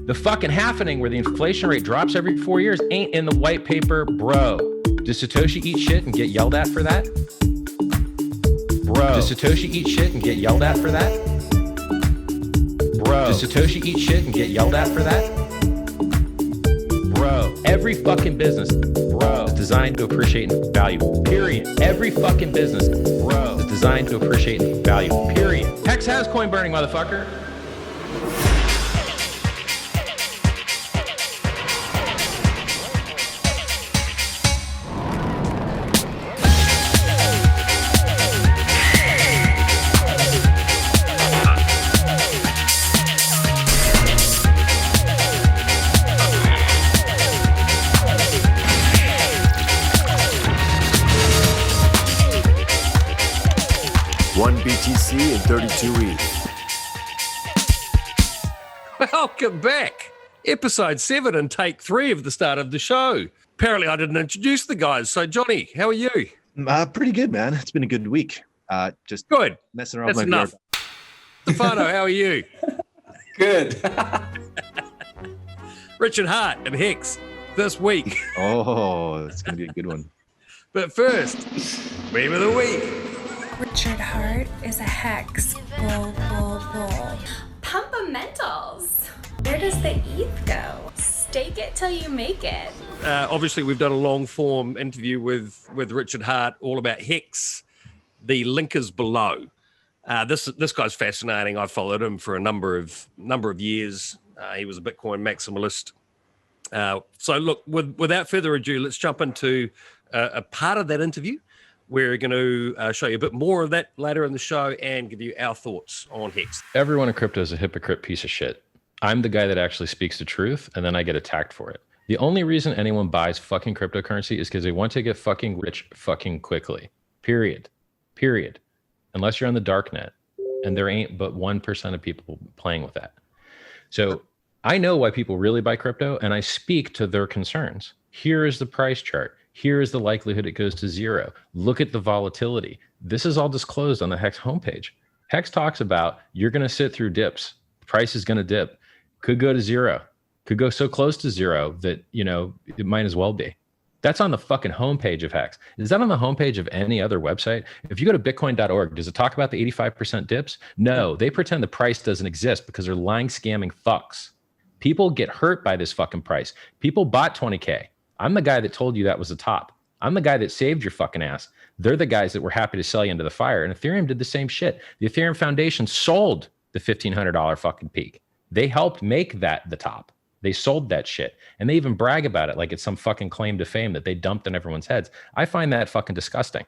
The fucking happening where the inflation rate drops every 4 years ain't in the white paper, bro. Does Satoshi eat shit and get yelled at for that? Bro. Does Satoshi eat shit and get yelled at for that? Bro. Does Satoshi eat shit and get yelled at for that? Bro. Every fucking business, bro, is designed to appreciate value, period. Every fucking business, bro, is designed to appreciate value, period. Hex has coin burning, motherfucker. BTC and 32 ETH. Welcome back. Episode 7 and take 3 of the start of the show. Apparently I didn't introduce the guys. So Johnny, how are you? Pretty good, man. It's been a good week. Just good. Messing around That's with my enough. Stefano, how are you? Good. Richard Hart and Hex this week. Oh, it's going to be a good one. But first, meme of the week. Richard Hart is a hex. Bull, bull, bull. Pumpamentals. Where does the ETH go? Stake it till you make it. Obviously, we've done a long-form interview with Richard Hart all about Hex. The link is below. This guy's fascinating. I followed him for a number of years. He was a Bitcoin maximalist. So look, without further ado, let's jump into a part of that interview. We're going to show you a bit more of that later in the show and give you our thoughts on Hex. Everyone in crypto is a hypocrite piece of shit. I'm the guy that actually speaks the truth, and then I get attacked for it. The only reason anyone buys fucking cryptocurrency is because they want to get fucking rich fucking quickly. Period. Unless you're on the dark net, and there ain't but 1% of people playing with that. So I know why people really buy crypto, and I speak to their concerns. Here is the price chart. Here is the likelihood it goes to zero. Look at the volatility. This is all disclosed on the Hex homepage. Hex talks about you're going to sit through dips. The price is going to dip. Could go to zero. Could go so close to zero that, it might as well be. That's on the fucking homepage of Hex. Is that on the homepage of any other website? If you go to bitcoin.org, does it talk about the 85% dips? No, they pretend the price doesn't exist because they're lying, scamming fucks. People get hurt by this fucking price. People bought 20K. I'm the guy that told you that was the top. I'm the guy that saved your fucking ass. They're the guys that were happy to sell you into the fire. And Ethereum did the same shit. The Ethereum Foundation sold the $1,500 fucking peak. They helped make that the top. They sold that shit. And they even brag about it like it's some fucking claim to fame that they dumped in everyone's heads. I find that fucking disgusting.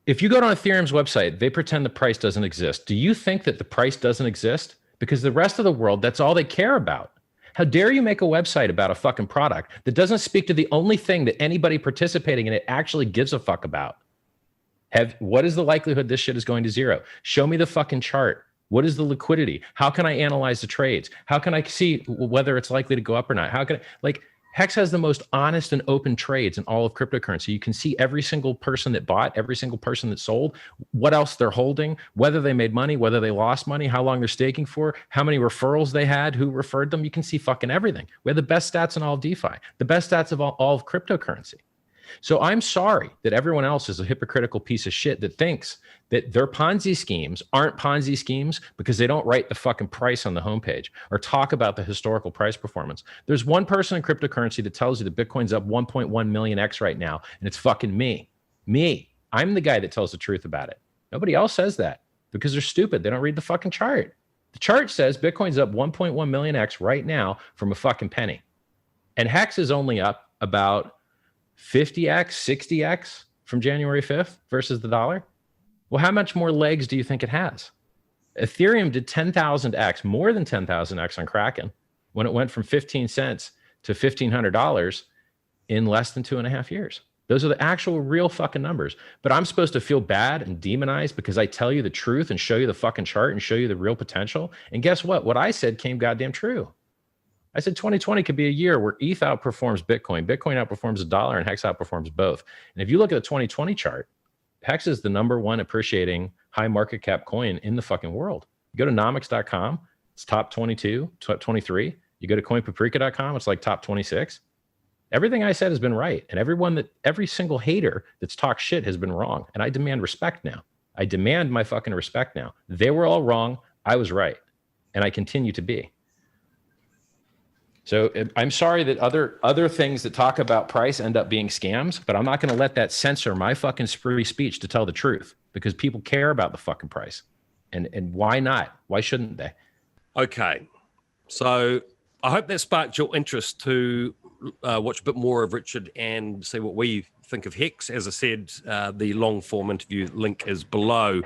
If you go to Ethereum's website, they pretend the price doesn't exist. Do you think that the price doesn't exist? Because the rest of the world, that's all they care about. How dare you make a website about a fucking product that doesn't speak to the only thing that anybody participating in it actually gives a fuck about? What is the likelihood this shit is going to zero? Show me the fucking chart. What is the liquidity? How can I analyze the trades? How can I see whether it's likely to go up or not? Hex has the most honest and open trades in all of cryptocurrency. You can see every single person that bought, every single person that sold, what else they're holding, whether they made money, whether they lost money, how long they're staking for, how many referrals they had, who referred them. You can see fucking everything. We have the best stats in all of DeFi, the best stats of all of cryptocurrency. So I'm sorry that everyone else is a hypocritical piece of shit that thinks that their Ponzi schemes aren't Ponzi schemes because they don't write the fucking price on the homepage or talk about the historical price performance. There's one person in cryptocurrency that tells you that Bitcoin's up 1.1 million X right now, and it's fucking me. I'm the guy that tells the truth about it. Nobody else says that because they're stupid. They don't read the fucking chart. The chart says Bitcoin's up 1.1 million X right now from a fucking penny. And Hex is only up about 50X, 60X from January 5th versus the dollar. Well, how much more legs do you think it has? Ethereum did 10,000X, more than 10,000X on Kraken when it went from 15 cents to $1,500 in less than 2.5 years. Those are the actual real fucking numbers. But I'm supposed to feel bad and demonized because I tell you the truth and show you the fucking chart and show you the real potential. And guess what? What I said came goddamn true. I said 2020 could be a year where ETH outperforms Bitcoin, Bitcoin outperforms the dollar, and Hex outperforms both. And if you look at the 2020 chart, Hex is the #1 appreciating high market cap coin in the fucking world. You go to nomics.com, it's top 22, top 23. You go to coinpaprika.com, it's like top 26. Everything I said has been right. And every single hater that's talked shit has been wrong. And I demand respect now. I demand my fucking respect now. They were all wrong. I was right. And I continue to be. So I'm sorry that other things that talk about price end up being scams, but I'm not going to let that censor my fucking free speech to tell the truth, because people care about the fucking price. And why not? Why shouldn't they? Okay. So I hope that sparked your interest to watch a bit more of Richard and see what we think of Hex. As I said, the long form interview link is below.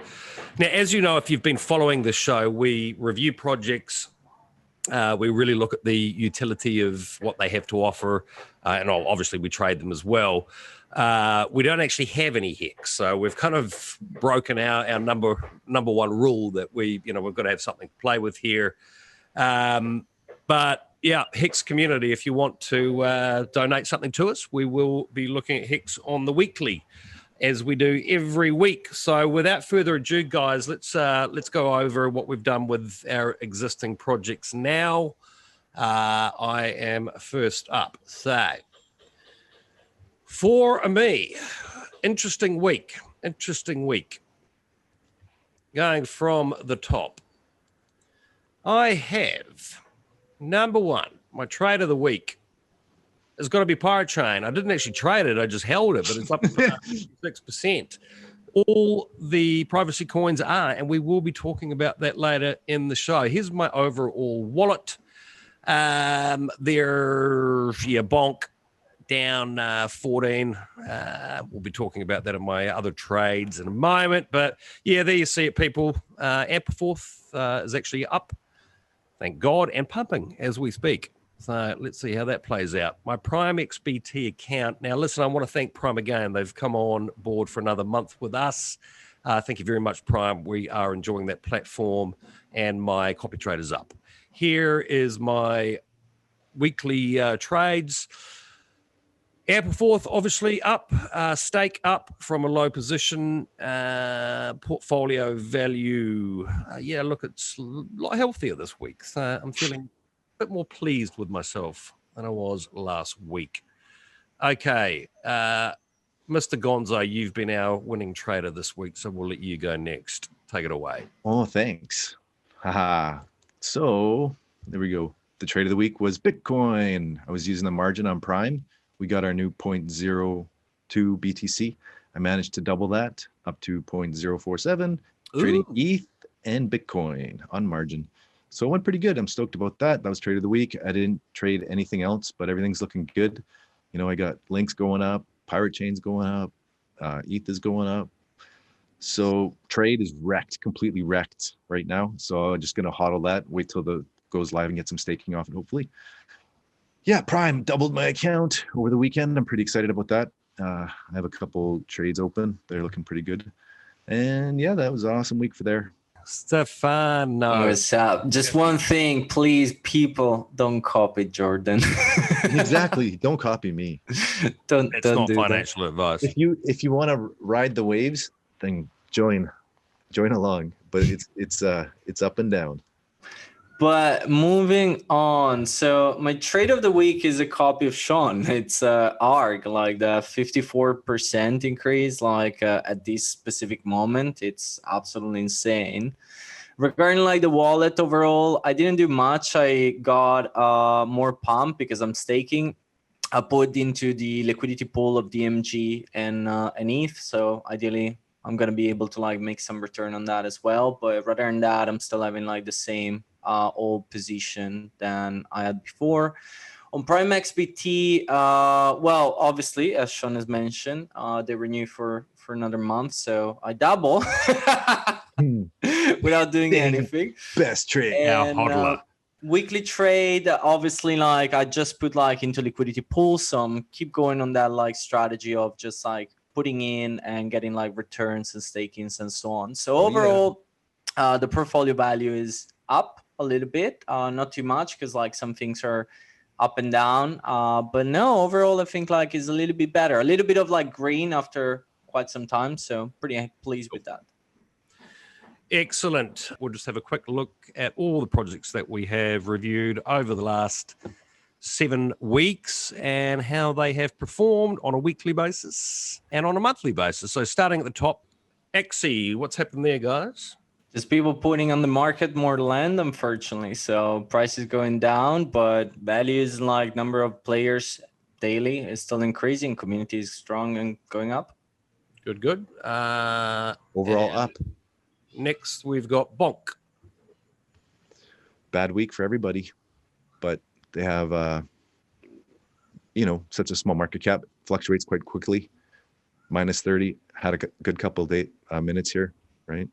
Now, as you know, if you've been following the show, we review projects. We really look at the utility of what they have to offer. And obviously we trade them as well. We don't actually have any Hex. So we've kind of broken our number one rule that we've got to have something to play with here. But yeah, Hex community, if you want to donate something to us, we will be looking at Hex on the weekly, as we do every week. So without further ado, guys, let's go over what we've done with our existing projects now. I am first up. So for me, interesting week. Going from the top, I have number one, my trade of the week has got to be Pirate Chain. I didn't actually trade it. I just held it, but it's up to 6%. All the privacy coins are, and we will be talking about that later in the show. Here's my overall wallet. Bonk down 14. We'll be talking about that in my other trades in a moment. But yeah, there you see it, people. Ampleforth is actually up, thank God, and pumping as we speak. So let's see how that plays out. My Prime XBT account. Now, listen, I want to thank Prime again. They've come on board for another month with us. Thank you very much, Prime. We are enjoying that platform, and my copy trade is up. Here is my weekly trades. Ampleforth obviously up, stake up from a low position, portfolio value. Look, it's a lot healthier this week. So I'm feeling a bit more pleased with myself than I was last week. Okay, Mr. Gonzo, you've been our winning trader this week, so we'll let you go next. Take it away. Oh, thanks. Haha. So there we go. The trade of the week was Bitcoin. I was using the margin on Prime. We got our new 0.02 BTC. I managed to double that up to 0.047, trading ETH and Bitcoin on margin. So it went pretty good. I'm stoked about that. That was trade of the week. I didn't trade anything else, but everything's looking good. You know, I got links going up, Pirate Chain's going up, ETH is going up. So trade is wrecked, completely wrecked right now. So I'm just going to hodl that, wait till the goes live and get some staking off it, hopefully. Yeah, Prime doubled my account over the weekend. I'm pretty excited about that. I have a couple trades open. They're looking pretty good. And yeah, that was an awesome week for there. Stefano. What's up? Just one thing, please, people, don't copy Jorden. Exactly. Don't copy me. It's not financial advice. If you want to ride the waves, then join along. But it's up and down. But moving on, so my trade of the week is a copy of Sean. It's ARG, like the 54% increase, like at this specific moment. It's absolutely insane. Regarding like the wallet overall, I didn't do much. I got more pump because I'm staking. I put into the liquidity pool of DMG and ETH. So ideally, I'm gonna be able to like make some return on that as well. But rather than that, I'm still having like the same old position than I had before. On Prime XBT, well, obviously, as Sean has mentioned, they renew for another month, so I double without doing anything. Best trade. And, weekly trade, obviously, like I just put like into liquidity pool, so I'm keep going on that like strategy of just like putting in and getting like returns and stakings and so on. So overall, the portfolio value is up a little bit, not too much because like some things are up and down, but no, overall I think like is a little bit better, a little bit of like green after quite some time, so pretty pleased with that. Excellent. We'll just have a quick look at all the projects that we have reviewed over the last 7 weeks and how they have performed on a weekly basis and on a monthly basis. So starting at the top, Axie, what's happened there, guys? Just people putting on the market more land, unfortunately. So prices going down, but values like number of players daily is still increasing. Community is strong and going up. Good. Overall up. Next, we've got Bonk. Bad week for everybody, but they have, such a small market cap, fluctuates quite quickly. Minus 30, had a good couple of minutes here, right?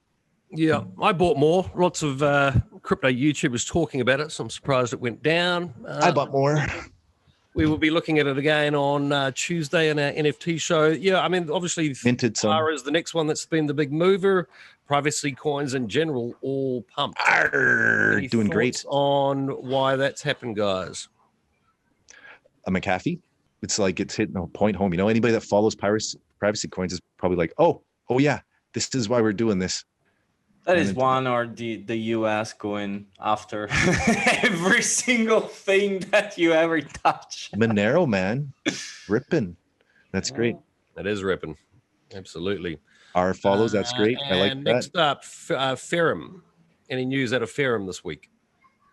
Yeah, I bought more. Lots of crypto YouTubers talking about it, so I'm surprised it went down. I bought more. We will be looking at it again on Tuesday in our NFT show. Yeah, I mean, obviously, Minted some. Tara is the next one that's been the big mover. Privacy coins in general, all pumped. Any Doing great. thoughts on why that's happened, guys? A McAfee. It's like it's hitting a point home. Anybody that follows privacy coins is probably like, oh yeah, this is why we're doing this. That is one, or the US going after every single thing that you ever touch. Monero, man, ripping. That's great. That is ripping. Absolutely. R follows. That's great. I like that. Next up, Ferrum. Any news out of Ferrum this week?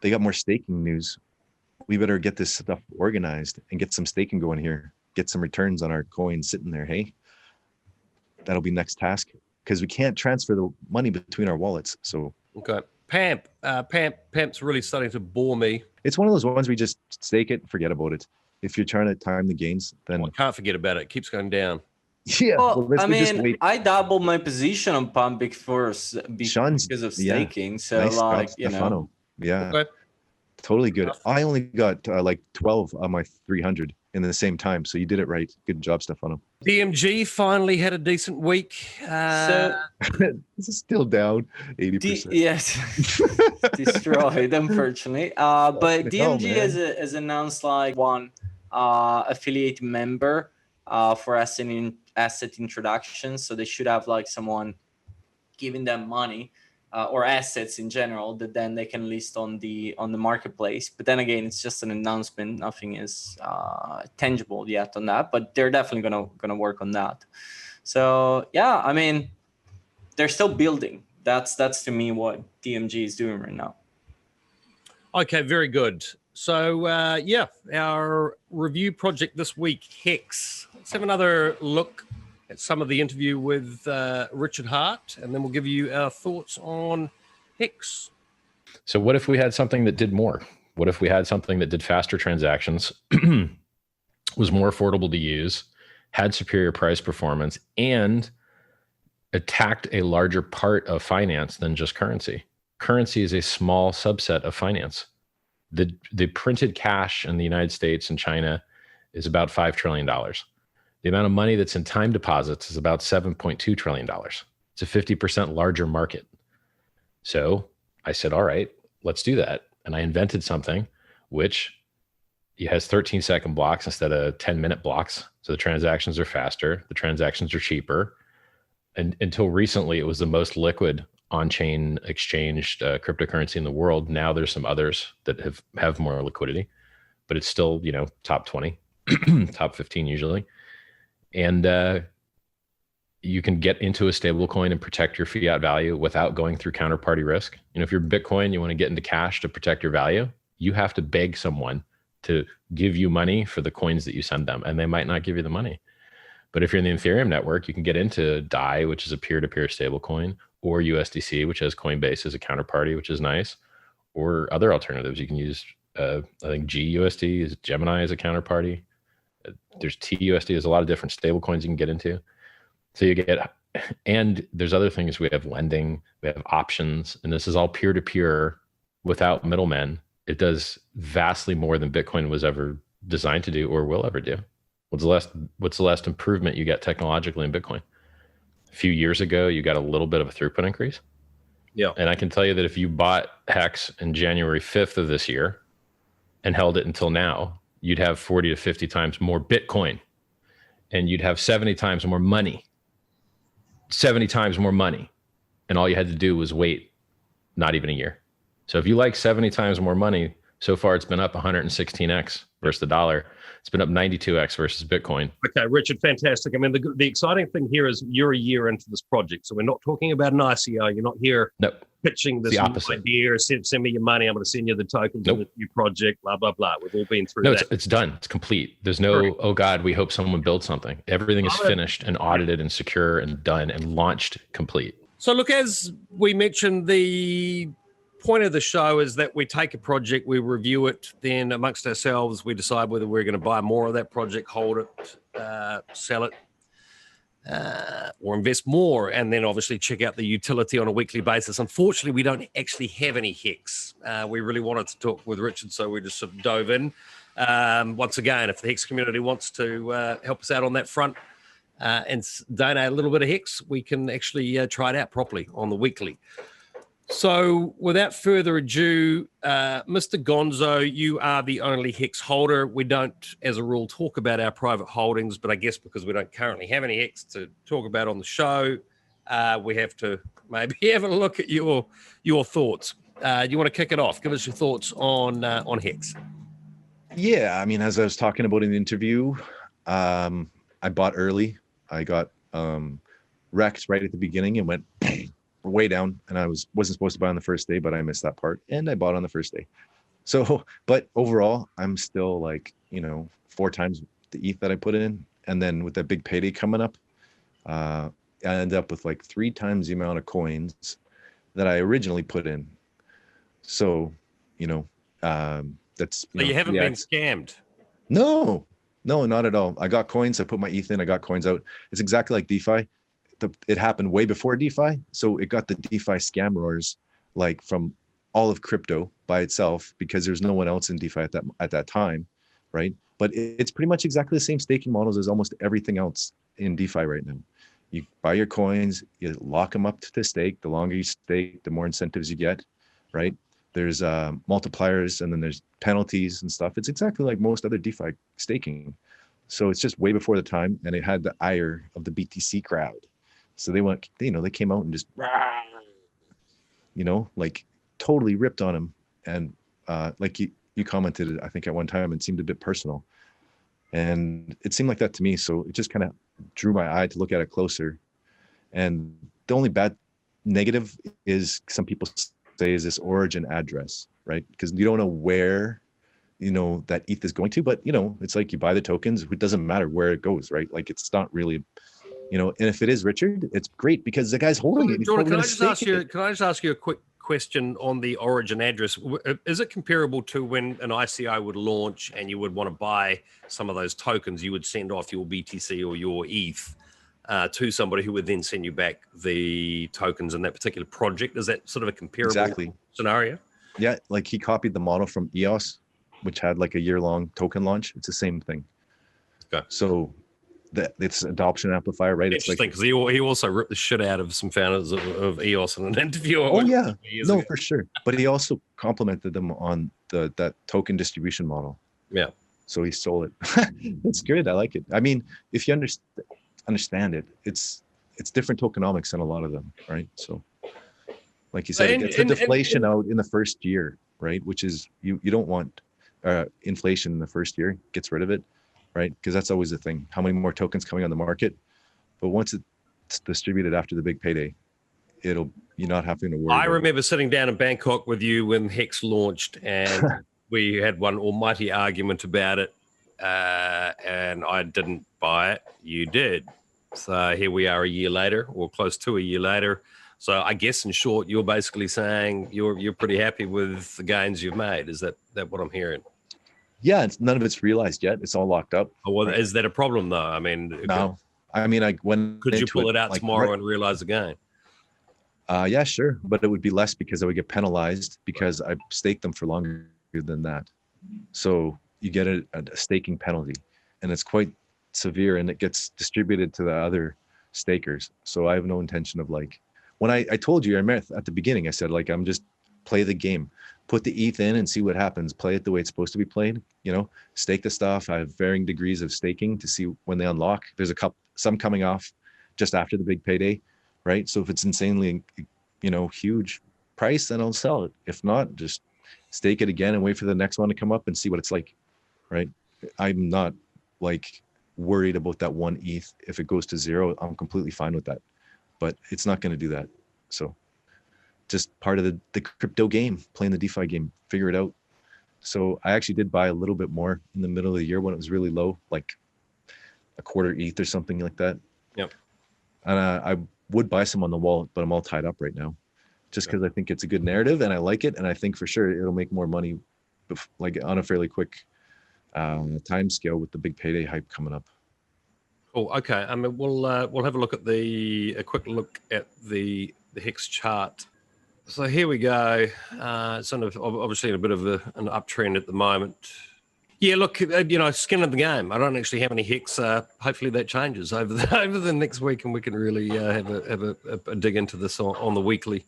They got more staking news. We better get this stuff organized and get some staking going here. Get some returns on our coins sitting there. Hey, that'll be next task, because we can't transfer the money between our wallets. So okay, Pamp's really starting to bore me. it's one of those ones we just stake it, forget about it. If you're trying to time the gains, then I can't forget about it. It keeps going down. yeah. Well, let's I just mean, wait. I doubled my position on Pump because of staking. So, Nice like, job, Stefano. Yeah, Okay. totally good. I only got like 12 on my 300 in the same time, so you did it right. Good job, Stefano. DMG finally had a decent week. This is still down 80%. Yes, destroyed, unfortunately. But DMG man. has announced like one affiliate member for asset introduction. So they should have like someone giving them money or assets in general that then they can list on the marketplace. But then again, it's just an announcement. Nothing is tangible yet on that, but they're definitely gonna work on that. So yeah, I mean, they're still building. That's to me what DMG is doing right now. Okay, very good. So our review project this week, Hex. Let's have another look at some of the interview with Richard Hart, and then we'll give you our thoughts on Hex. So what if we had something that did more? What if we had something that did faster transactions, was more affordable to use, had superior price performance, and attacked a larger part of finance than just currency? Currency is a small subset of finance. The printed cash in the United States and China is about $5 trillion. The amount of money that's in time deposits is about $7.2 trillion. It's a 50% larger market. So I said, all right, let's do that. And I invented something which has 13-second blocks instead of 10-minute blocks. So the transactions are faster, the transactions are cheaper. And until recently, it was the most liquid on-chain exchanged cryptocurrency in the world. Now there's some others that have more liquidity, but it's still, top 20, top 15 usually. And you can get into a stable coin and protect your fiat value without going through counterparty risk. If you're Bitcoin, you want to get into cash to protect your value, you have to beg someone to give you money for the coins that you send them, and they might not give you the money. But if you're in the Ethereum network, you can get into DAI, which is a peer-to-peer stable coin, or USDC, which has Coinbase as a counterparty, which is nice, or other alternatives. You can use, I think GUSD, Gemini as a counterparty. There's TUSD. There's a lot of different stable coins you can get into. So you get, and there's other things. We have lending, we have options, and this is all peer-to-peer without middlemen. It does vastly more than Bitcoin was ever designed to do or will ever do. What's the last improvement you got technologically in Bitcoin? A few years ago, you got a little bit of a throughput increase. Yeah. And I can tell you that if you bought Hex in January 5th of this year and held it until now, you'd have 40 to 50 times more Bitcoin, and you'd have 70 times more money. 70 times more money. and all you had to do was wait not even a year. So if you like 70 times more money, so far it's been up 116x versus the dollar. It's been up 92x versus Bitcoin. Okay, Richard, fantastic. I mean, the exciting thing here is you're a year into this project. So we're not talking about an ICO. You're not here pitching this idea, send me your money, I'm going to send you the tokens of the new project, blah, blah, blah. We've all been through that. It's done. It's complete. There's no, oh God, we hope someone builds something. Everything is finished and audited and secure and done and launched complete. So look, as we mentioned, the point of the show is that we take a project, we review it, then amongst ourselves, we decide whether we're going to buy more of that project, hold it, sell it, or invest more, and then obviously check out the utility on a weekly basis. Unfortunately, we don't actually have any HEX. We really wanted to talk with Richard, so we just sort of dove in. Once again, if the HEX community wants to help us out on that front and donate a little bit of HEX, we can actually try it out properly on the weekly. So without further ado, Mr. Gonzo, you are the only HEX holder. We don't, as a rule, talk about our private holdings, but I guess because we don't currently have any HEX to talk about on the show, we have to maybe have a look at your thoughts. You want to kick it off? Give us your thoughts on HEX. Yeah, I mean, as I was talking about in the interview, I bought early. I got wrecked right at the beginning and went way down, and I wasn't supposed to buy on the first day, but I missed that part, and I bought on the first day. So, but overall, I'm still like, 4 times the ETH that I put in, and then with that big payday coming up, I end up with like 3 times the amount of coins that I originally put in. So, that's. So you haven't been scammed. No, not at all. I got coins. I put my ETH in. I got coins out. It's exactly like DeFi. It happened way before DeFi, so it got the DeFi scam roars like from all of crypto by itself because there's no one else in DeFi at that time, right? But it's pretty much exactly the same staking models as almost everything else in DeFi right now. You buy your coins, you lock them up to stake. The longer you stake, the more incentives you get, right? There's multipliers, and then there's penalties and stuff. It's exactly like most other DeFi staking. So it's just way before the time, and it had the ire of the BTC crowd. So they came out and just, like totally ripped on him. And like you commented, I think at one time, it seemed a bit personal. And it seemed like that to me. So it just kind of drew my eye to look at it closer. And the only negative is some people say is this origin address, right? Because you don't know where, that ETH is going to, but it's like you buy the tokens, it doesn't matter where it goes, right? Like it's not really, and if it is Richard, it's great because the guy's holding it. Jorden, can I just ask you a quick question on the origin address? Is it comparable to when an ICO would launch and you would want to buy some of those tokens? You would send off your BTC or your ETH to somebody who would then send you back the tokens in that particular project. Is that sort of a comparable scenario? Yeah, like he copied the model from EOS, which had like a year-long token launch. It's the same thing. Okay. So it's adoption amplifier, right? It's interesting because he also ripped the shit out of some founders of EOS in an interview. Oh yeah, no, for sure. But he also complimented them on that token distribution model. Yeah. So he stole it. It's good. I like it. I mean, if you understand it, it's different tokenomics than a lot of them, right? So, like you said, it gets the deflation out in the first year, right? Which is you don't want inflation in the first year. Gets rid of it. Right, because that's always the thing. How many more tokens coming on the market? But once it's distributed after the big payday, you're not having to worry. I remember sitting down in Bangkok with you when HEX launched, and we had one almighty argument about it. And I didn't buy it. You did. So here we are a year later, or close to a year later. So I guess in short, you're basically saying you're pretty happy with the gains you've made. Is that what I'm hearing? Yeah, none of it's realized yet. It's all locked up. Oh, well, is that a problem though? I mean, no. I mean, could you pull it out tomorrow and realize the gain? Yeah, sure, but it would be less because I would get penalized because I staked them for longer than that. So you get a staking penalty, and it's quite severe, and it gets distributed to the other stakers. So I have no intention of when I told you at the beginning, I said I'm just play the game. Put the ETH in and see what happens. Play it the way it's supposed to be played. Stake the stuff. I have varying degrees of staking to see when they unlock. There's some coming off just after the big payday, right? So if it's insanely huge price, then I'll sell it. If not, just stake it again and wait for the next one to come up and see what it's like, right? I'm not like worried about that one ETH. If it goes to zero, I'm completely fine with that, but it's not going to do that. So just part of the crypto game, playing the DeFi game, figure it out. So I actually did buy a little bit more in the middle of the year when it was really low, like a quarter ETH or something like that. Yep. And I would buy some on the wallet, but I'm all tied up right now just because I think it's a good narrative and I like it. And I think for sure it'll make more money like on a fairly quick time scale with the big payday hype coming up. Cool. Okay. I mean, we'll have a look at a quick look at the Hex chart. So here we go. It's obviously in a bit of an uptrend at the moment. Yeah, look, skin of the game. I don't actually have any Hex. Hopefully that changes over the next week, and we can really have a dig into this on the weekly.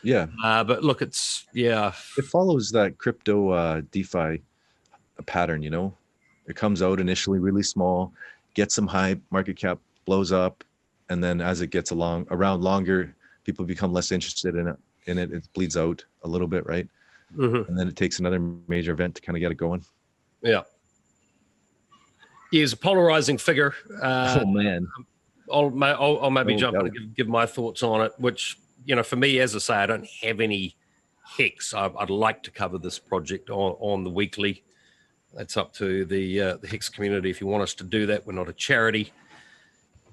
Yeah. But look, it follows that crypto DeFi pattern. It comes out initially really small, gets some hype, market cap blows up, and then as it gets around longer, people become less interested in it. It bleeds out a little bit, right? Mm-hmm. And then it takes another major event to kind of get it going. Yeah. He's a polarizing figure. Oh man. I'll maybe jump in and give my thoughts on it, which, for me, as I say, I don't have any Hex. I'd like to cover this project on the weekly. That's up to the Hex community if you want us to do that. We're not a charity.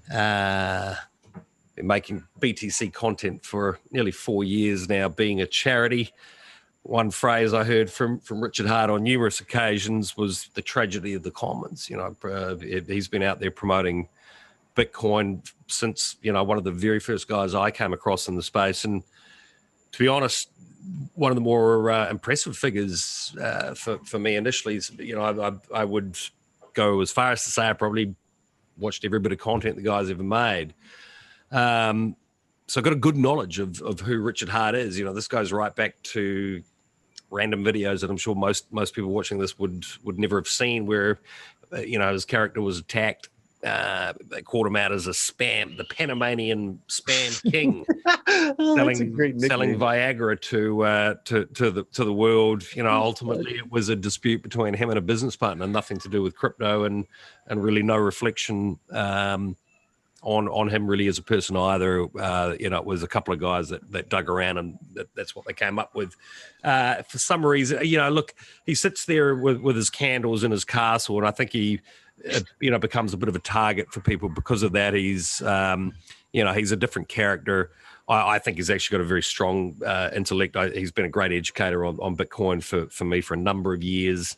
Been making BTC content for nearly 4 years now, being a charity. One phrase I heard from Richard Hart on numerous occasions was the tragedy of the commons. He's been out there promoting Bitcoin since, one of the very first guys I came across in the space. And to be honest, one of the more impressive figures for me initially is, I would go as far as to say I probably watched every bit of content the guy's ever made. So I've got a good knowledge of who Richard Hart is. This goes right back to random videos that I'm sure most people watching this would never have seen, where his character was attacked. They called him out as a spam, the Panamanian spam king, selling Viagra to the world. Ultimately it was a dispute between him and a business partner, nothing to do with crypto, and really no reflection on him really as a person either. It was a couple of guys that dug around, and that's what they came up with. For some reason, look, he sits there with his candles in his castle, and I think he becomes a bit of a target for people because of that. He's he's a different character. I think he's actually got a very strong intellect. He's been a great educator on Bitcoin for me for a number of years.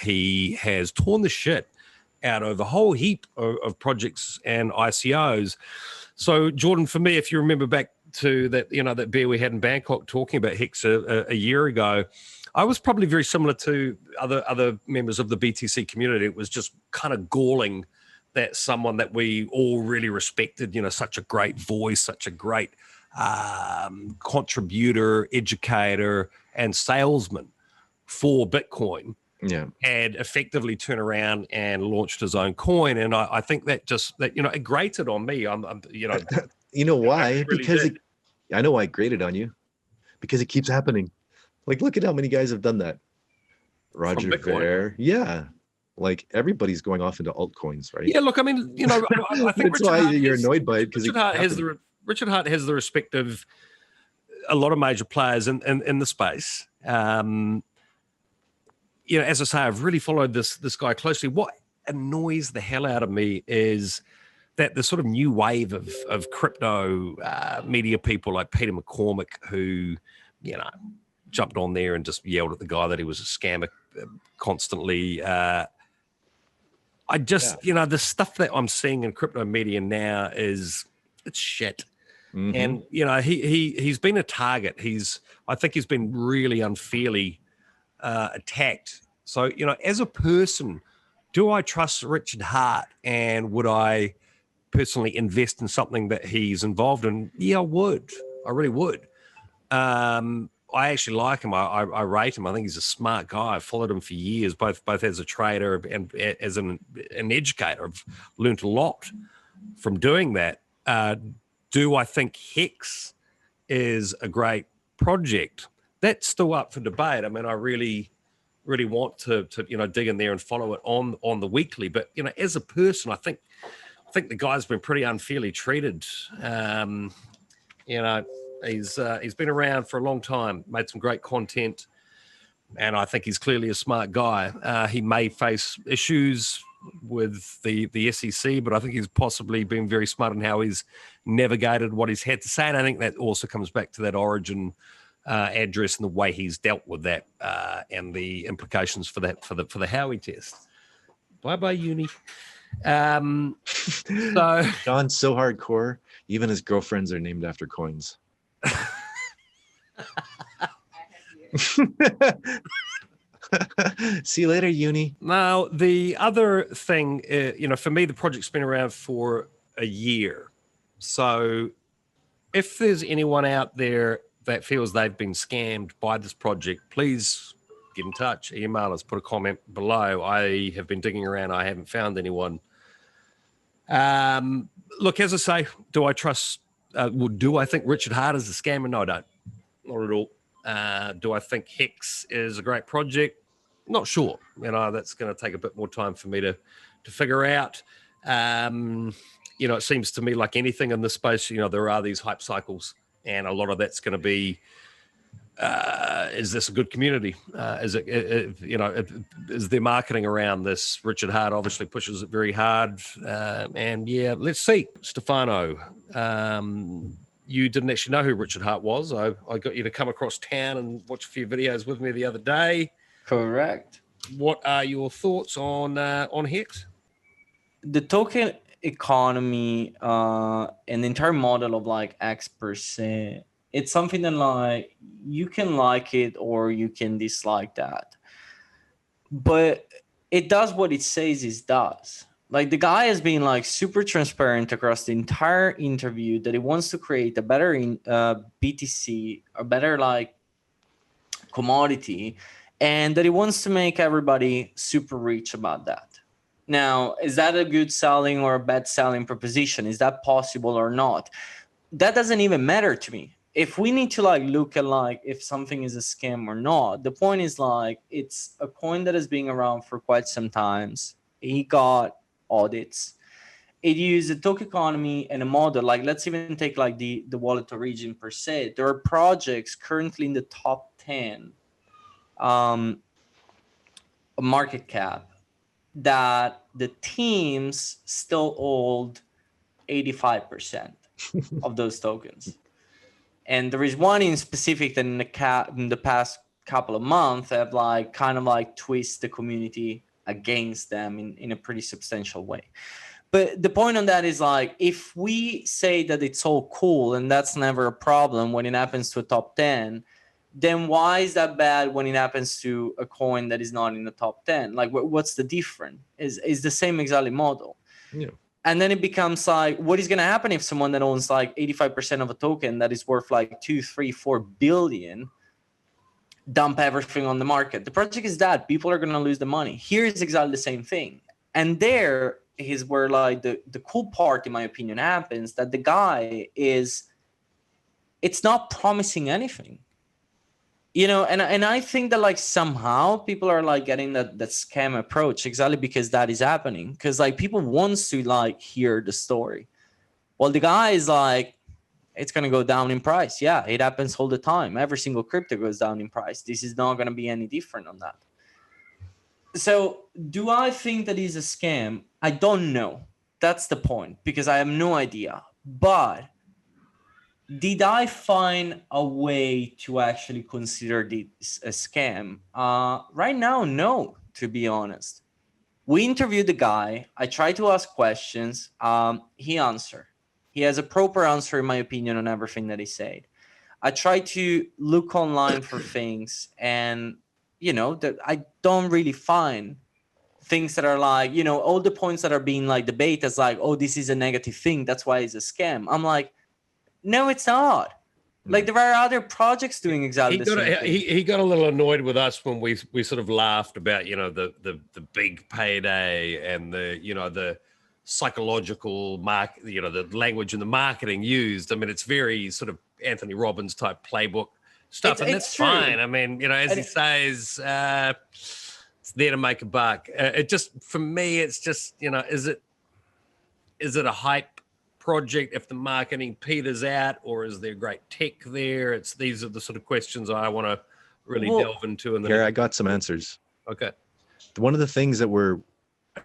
He has torn the shit out of a whole heap of projects and ICOs. So Jorden, for me, if you remember back to that, that beer we had in Bangkok talking about Hex a year ago, I was probably very similar to other members of the BTC community. It was just kind of galling that someone that we all really respected, such a great voice, such a great contributor, educator, and salesman for Bitcoin, had effectively turned around and launched his own coin. And I think that it grated on me. You know why? Really I know why it grated on you, because it keeps happening. Like, look at how many guys have done that. Roger Ver. Yeah. Like, everybody's going off into altcoins, right? Yeah, look, I mean, I think that's why you're annoyed by it. Richard Hart has the respect of a lot of major players in the space. As I say, I've really followed this guy closely. What annoys the hell out of me is that the sort of new wave of crypto media people like Peter McCormick, who, jumped on there and just yelled at the guy that he was a scammer constantly. The stuff that I'm seeing in crypto media now it's shit. Mm-hmm. And, he's been a target. I think he's been really unfairly attacked. So, as a person, do I trust Richard Hart, and would I personally invest in something that he's involved in? Yeah, I would. I really would. I actually like him. I rate him. I think he's a smart guy. I've followed him for years, both as a trader and as an educator. I've learned a lot from doing that. Do I think Hex is a great project. That's still up for debate. I mean, I really want to dig in there and follow it on the weekly. But as a person, I think the guy's been pretty unfairly treated. He's been around for a long time, made some great content, and I think he's clearly a smart guy. He may face issues with the SEC, but I think he's possibly been very smart in how he's navigated what he's had to say. And I think that also comes back to that origin address and the way he's dealt with that and the implications for that for the Howey test. Bye uni. So John's so hardcore, even his girlfriends are named after coins. See you later, uni. Now, the other thing, for me, the project's been around for a year. So if there's anyone out there that feels they've been scammed by this project, please get in touch, email us, put a comment below. I have been digging around. I haven't found anyone. Look, as I say, do I trust, do I think Richard Hart is a scammer? No, I don't. Not at all. Do I think Hex is a great project? Not sure. That's going to take a bit more time for me to figure out. It seems to me like anything in this space, there are these hype cycles, and a lot of that's going to be, is this a good community? Is there marketing around this? Richard Hart obviously pushes it very hard. And yeah, let's see. Stefano, you didn't actually know who Richard Hart was. I got you to come across town and watch a few videos with me the other day. Correct. What are your thoughts on Hex? The token economy and the entire model of like X%, it's something that like you can like it or you can dislike that. But it does what it says it does. Like the guy has been like super transparent across the entire interview that he wants to create a better BTC, a better like commodity, and that he wants to make everybody super rich about that. Now, is that a good selling or a bad selling proposition? Is that possible or not? That doesn't even matter to me. If we need to like look at like if something is a scam or not, the point is like it's a coin that has been around for quite some times. He got audits. It used a token economy and a model. Like let's even take like the wallet origin per se. There are projects currently in the top 10 market cap that the teams still hold 85% of those tokens. And there is one in specific that in the past couple of months have like kind of like twist the community against them in a pretty substantial way. But the point on that is like, if we say that it's all cool and that's never a problem when it happens to a top 10, then why is that bad when it happens to a coin that is not in the top 10? Like, what's the difference? Is the same exactly model. Yeah. And then it becomes like, what is going to happen if someone that owns like 85% of a token that is worth like 2, 3, 4 billion dump everything on the market? The project is that people are going to lose the money. Here is exactly the same thing. And there is where like the cool part, in my opinion, happens, that the guy it's not promising anything. And I think that like somehow people are like getting that scam approach exactly because that is happening. Because like people wants to like hear the story. Well, the guy is like, it's going to go down in price. Yeah, it happens all the time. Every single crypto goes down in price. This is not going to be any different on that. So do I think that is a scam? I don't know. That's the point, because I have no idea. But did I find a way to actually consider this a scam? Right now, no, to be honest. We interviewed the guy. I tried to ask questions. He answered. He has a proper answer, in my opinion, on everything that he said. I tried to look online for things, and, that I don't really find things that are like, all the points that are being like debated as like, oh, this is a negative thing, that's why it's a scam. I'm like, no, it's not. Like there are other projects doing exactly the same thing. He got a little annoyed with us when we sort of laughed about the big payday and the psychological the language and the marketing used. I mean, it's very sort of Anthony Robbins type playbook stuff, and that's true. fine. I mean, as he says, it's there to make a buck. It just, for me, it's just, is it a hype project if the marketing peters out, or is there great tech there? These are the sort of questions I want to really delve into. Gary, I got some answers. Okay. One of the things that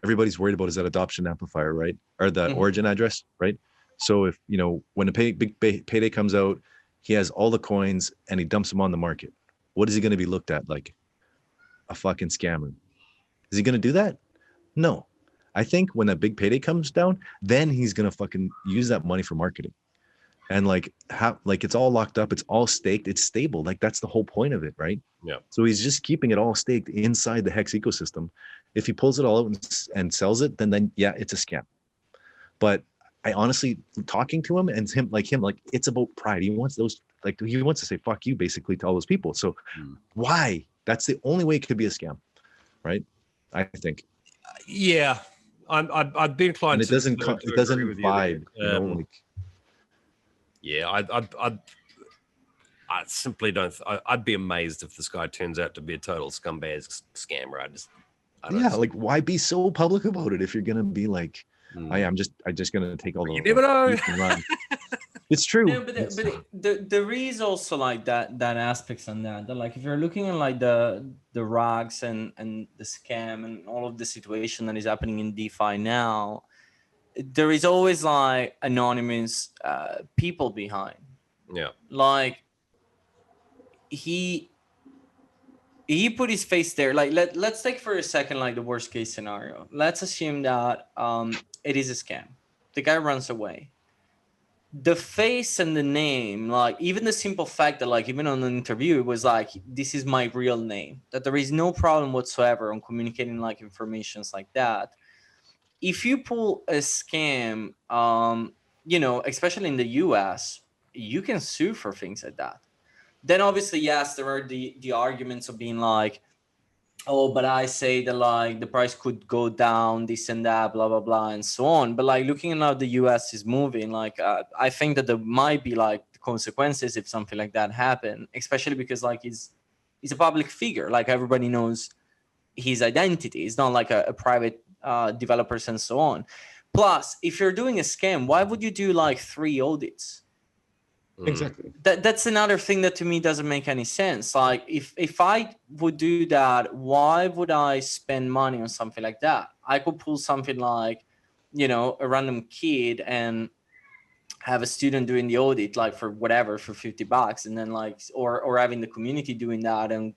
everybody's worried about is that adoption amplifier, right? Or the origin address, right? So if, when a big payday comes out, he has all the coins and he dumps them on the market. What is he going to be looked at like? A fucking scammer. Is he going to do that? No. I think when that big payday comes down, then he's going to fucking use that money for marketing. And it's all locked up. It's all staked. It's stable. Like, that's the whole point of it, right? Yeah. So he's just keeping it all staked inside the Hex ecosystem. If he pulls it all out and sells it, then yeah, it's a scam. But I honestly, talking to him and him, it's about pride. He wants he wants to say, fuck you, basically, to all those people. So why? That's the only way it could be a scam, right? I think. Yeah. I'd be inclined and it doesn't vibe, Yeah, I simply don't. I'd be amazed if this guy turns out to be a total scumbag scammer. I don't why be so public about it if you're gonna be like, I'm just gonna take all the. You never know. Run. It's true. No, but there is also that aspects on that. Like, if you're looking at the rags and the scam and all of the situation that is happening in DeFi now, there is always anonymous people behind. Yeah. Like, he put his face there. Like, let's take for a second the worst case scenario. Let's assume that it is a scam. The guy runs away. The face and the name, even the simple fact that even on an interview, it was this is my real name, that there is no problem whatsoever on communicating information like that. If you pull a scam, especially in the US, you can sue for things like that. Then obviously, yes, there are the arguments of being oh, but I say that the price could go down, this and that, blah, blah, blah, and so on. But looking at how the US is moving, I think that there might be consequences if something like that happened, especially because he's a public figure. Everybody knows his identity. It's not a private developers and so on. Plus, if you're doing a scam, why would you do 3 audits? Exactly. That's another thing that to me doesn't make any sense. If I would do that, why would I spend money on something like that? I could pull something a random kid and have a student doing the audit for whatever, for $50, and then or having the community doing that and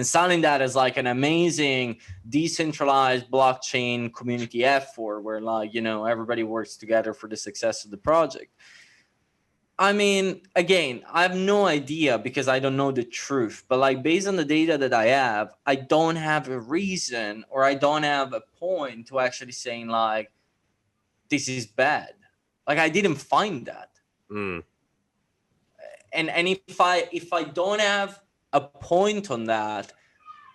selling that as an amazing decentralized blockchain community effort where everybody works together for the success of the project. I mean, again, I have no idea because I don't know the truth, but based on the data that I have, I don't have a reason or I don't have a point to actually saying this is bad. I didn't find that. And if I don't have a point on that,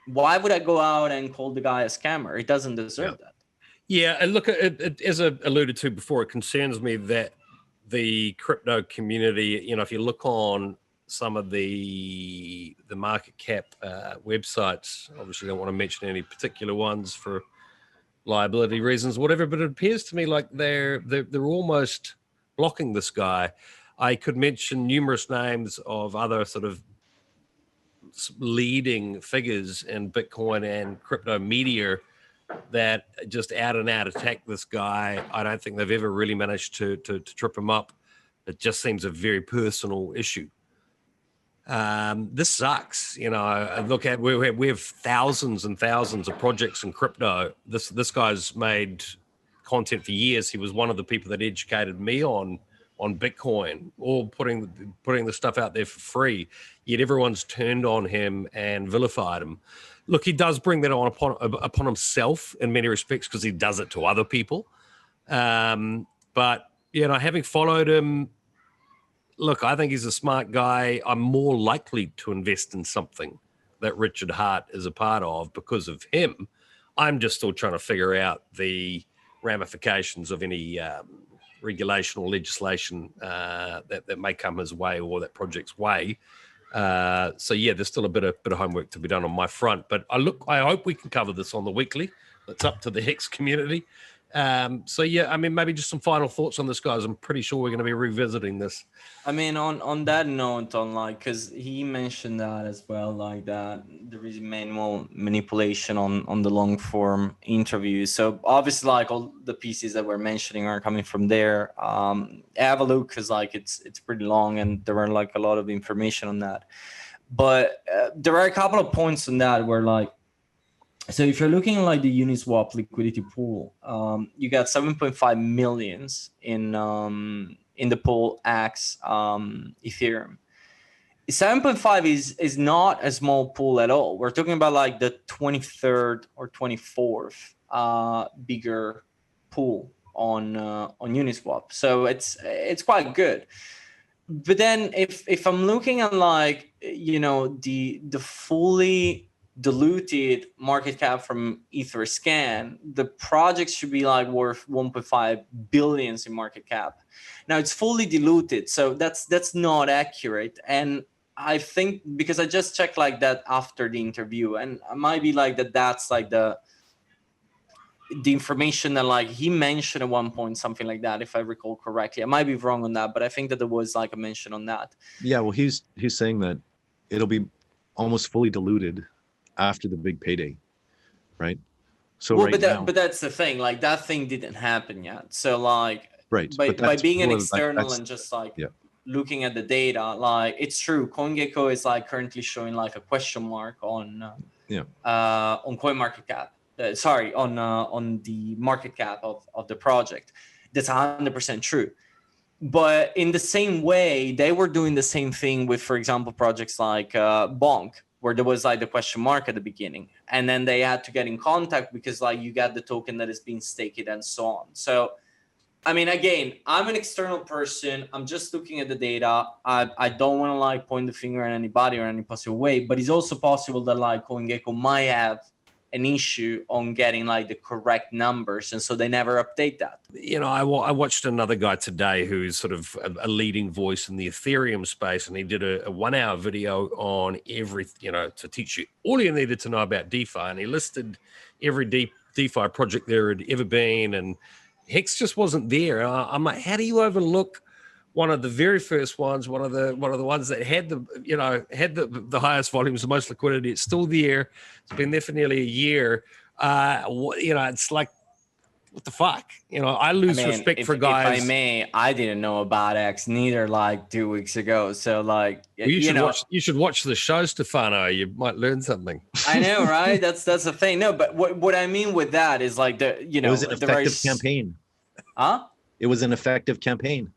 why would I go out and call the guy a scammer? He doesn't deserve that. Yeah, and look, as I alluded to before, it concerns me that the crypto community, if you look on some of the market cap websites, obviously don't want to mention any particular ones for liability reasons, whatever, but it appears to me like they're almost blocking this guy. I could mention numerous names of other sort of leading figures in Bitcoin and crypto media that just out and out attack this guy. I don't think they've ever really managed to trip him up. It just seems a very personal issue. This sucks. Look at we have thousands and thousands of projects in crypto. This guy's made content for years. He was one of the people that educated me on Bitcoin, or putting the stuff out there for free. Yet everyone's turned on him and vilified him. Look, he does bring that on upon himself in many respects because he does it to other people. But having followed him, look, I think he's a smart guy. I'm more likely to invest in something that Richard Heart is a part of because of him. I'm just still trying to figure out the ramifications of any regulation or legislation that may come his way or that project's way. So yeah, there's still a bit of homework to be done on my front, but I hope we can cover this on the weekly. It's up to the Hex community. So yeah, I mean, maybe just some final thoughts on this, guys. I'm pretty sure we're going to be revisiting this. I mean, on that note, on like, because he mentioned that as well, like that there is manual manipulation on the long form interviews. So obviously, like all the pieces that we're mentioning are coming from there. Have a look, because like it's pretty long and there are like a lot of information on that. But there are a couple of points on that where like, so if you're looking at like the Uniswap liquidity pool, you got 7.5 millions in the pool X Ethereum. 7.5 is not a small pool at all. We're talking about like the 23rd or 24th bigger pool on Uniswap. So it's quite good. But then if I'm looking at like, you know, the fully diluted market cap from Etherscan, the project should be like worth 1.5 billions in market cap. Now it's fully diluted, so that's not accurate. And I think, because I just checked like that after the interview, and it might be like that's like the information that like he mentioned at one point, something like that, if I recall correctly. I might be wrong on that, but I think that there was like a mention on that. Yeah, well, he's saying that it'll be almost fully diluted after the big payday, right? So well, right but that's the thing, like that thing didn't happen yet. So like, right, by being an well, external and just like looking at the data, like it's true, CoinGecko is like currently showing like a question mark on CoinMarketCap. On the market cap of the project. That's 100% true. But in the same way, they were doing the same thing with, for example, projects like Bonk, where there was like the question mark at the beginning, and then they had to get in contact because like you got the token that is being staked and so on. So, I mean, again, I'm an external person. I'm just looking at the data. I don't want to like point the finger at anybody or any possible way, but it's also possible that like CoinGecko might have an issue on getting like the correct numbers, and so they never update that. You know, I watched another guy today who's sort of a leading voice in the Ethereum space, and he did a 1 hour video on to teach you all you needed to know about DeFi, and he listed every DeFi project there had ever been, and Hex just wasn't there. I'm like, how do you overlook one of the very first ones, one of the ones that had the highest volumes, the most liquidity? It's still there. It's been there for nearly a year. It's like, what the fuck? I lose respect for guys. If I may, I didn't know about X neither like 2 weeks ago. So like, you should watch the show, Stefano. You might learn something. I know, right? That's the thing. No, but what I mean with that is like it was an effective campaign. Huh? It was an effective campaign.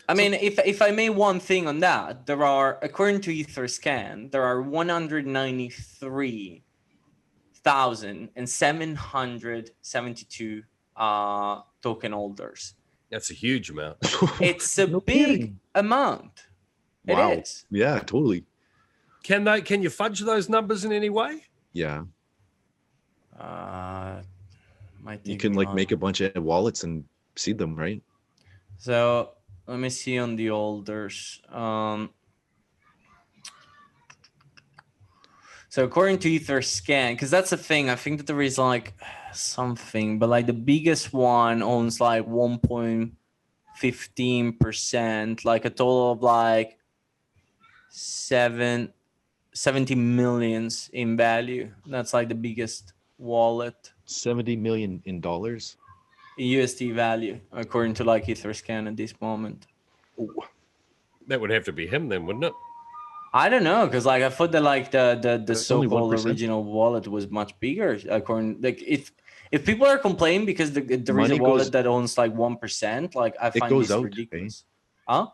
I mean, if I may one thing on that, there are, according to Etherscan, there are 193,772 token holders. That's a huge amount. It's a big amount. Wow. It is. Yeah, totally. Can you fudge those numbers in any way? Yeah. You can like make a bunch of wallets and seed them, right? So let me see on the holders. So according to Etherscan, because that's the thing, I think that there is like something, but like the biggest one owns like 1.15%, like a total of like 70 millions in value. That's like the biggest wallet. 70 million in dollars? In USD value, according to like Etherscan at this moment. Ooh. That would have to be him then, wouldn't it? I don't know, because like I thought that like the so-called original wallet was much bigger. According, like if people are complaining because there is a wallet that owns like 1%, like I find this ridiculous. Huh?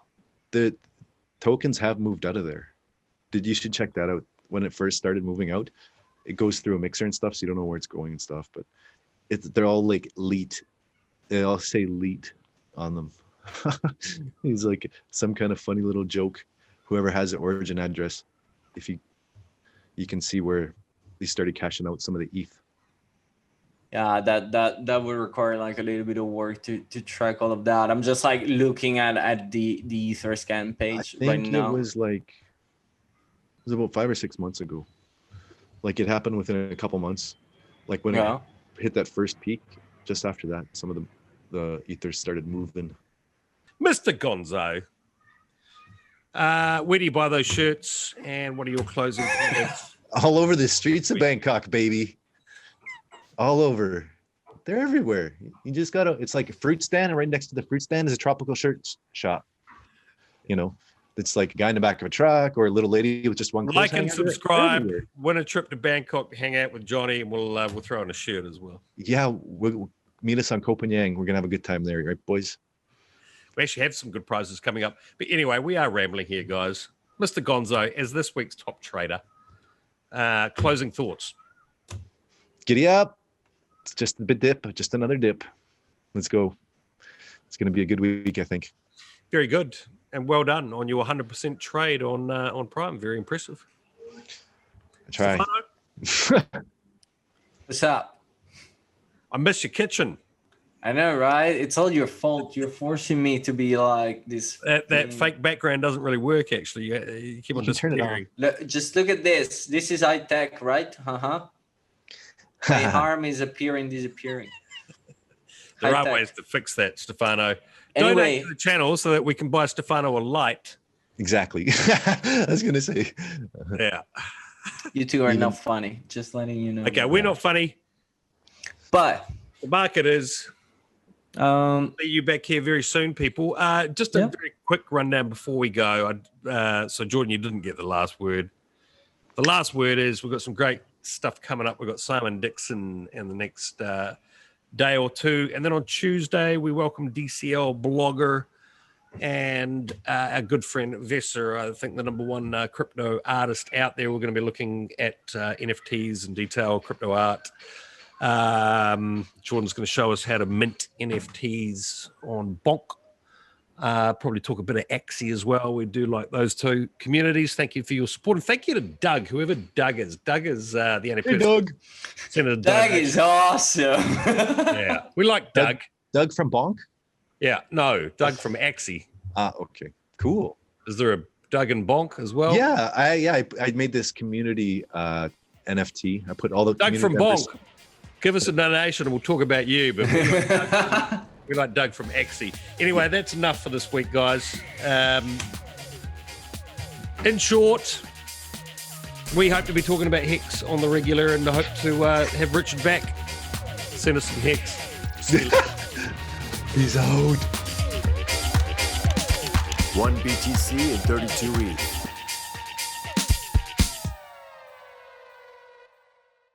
The tokens have moved out of there. You should check that out. When it first started moving out, it goes through a mixer and stuff, so you don't know where it's going and stuff. But they're all like leet. They all say leet on them. He's like some kind of funny little joke. Whoever has the origin address, if you can see where they started cashing out some of the ETH. Yeah, that would require like a little bit of work to track all of that. I'm just like looking at the Etherscan I page think right it now. was about 5 or 6 months ago. Like it happened within a couple months. Like when Yeah. it hit that first peak, just after that, some of the ethers started moving. Mr. Gonzo, where do you buy those shirts, and what are your closing comments? All over the streets of Bangkok, baby. All over. They're everywhere. You just gotta, it's like a fruit stand, and right next to the fruit stand is a tropical shirt shop. You know, it's like a guy in the back of a truck or a little lady with just one clothes Like and hanger. They're subscribe. everywhere. Win a trip to Bangkok, hang out with Johnny, and we'll throw in a shirt as well. Yeah, we'll meet us on Copenhagen. We're gonna have a good time there, right, boys? We actually have some good prizes coming up. But anyway, we are rambling here, guys. Mr. Gonzo, as this week's top trader, closing thoughts. Giddy up. It's just a bit dip, just another dip. Let's go. It's gonna be a good week, I think. Very good. And well done on your 100% trade on Prime. Very impressive. I try. Stefano, What's up? I miss your kitchen. I know, right? It's all your fault. You're forcing me to be like this. That fake background doesn't really work, actually. You keep on can turn it disappearing. Just look at this. This is high tech, right? My arm is disappearing. There are High-tech. ways to fix that, Stefano. Anyway. Donate to the channel so that we can buy Stefano a light. Exactly. I was gonna say. Yeah. You two are not funny. Just letting you know. Okay, we're not funny. But The market is. See you back here very soon, people. Just a very quick rundown before we go. So, Jorden, you didn't get the last word. The last word is we've got some great stuff coming up. We've got Simon Dixon in the next day or two. And then on Tuesday, we welcome DCL blogger and our good friend Vesser, I think the number one crypto artist out there. We're going to be looking at NFTs and detailed crypto art. Jordan's going to show us how to mint NFTs on Bonk. Probably talk a bit of Axie as well. We do like those two communities. Thank you for your support. And thank you to Doug, whoever Doug is. Doug is the only person. Doug. Doug is awesome. Yeah, we like Doug. Doug from Bonk? Yeah, no, Doug from Axie. Okay. Cool. Is there a Doug and Bonk as well? Yeah, I made this community NFT. I put all the Doug from community members- Bonk. Give us a donation and we'll talk about you. But we like Doug from Axie. Anyway, that's enough for this week, guys. In short, we hope to be talking about Hex on the regular and I hope to have Richard back. Send us some Hex. See you later. Peace out. 1 BTC in 32 ETH.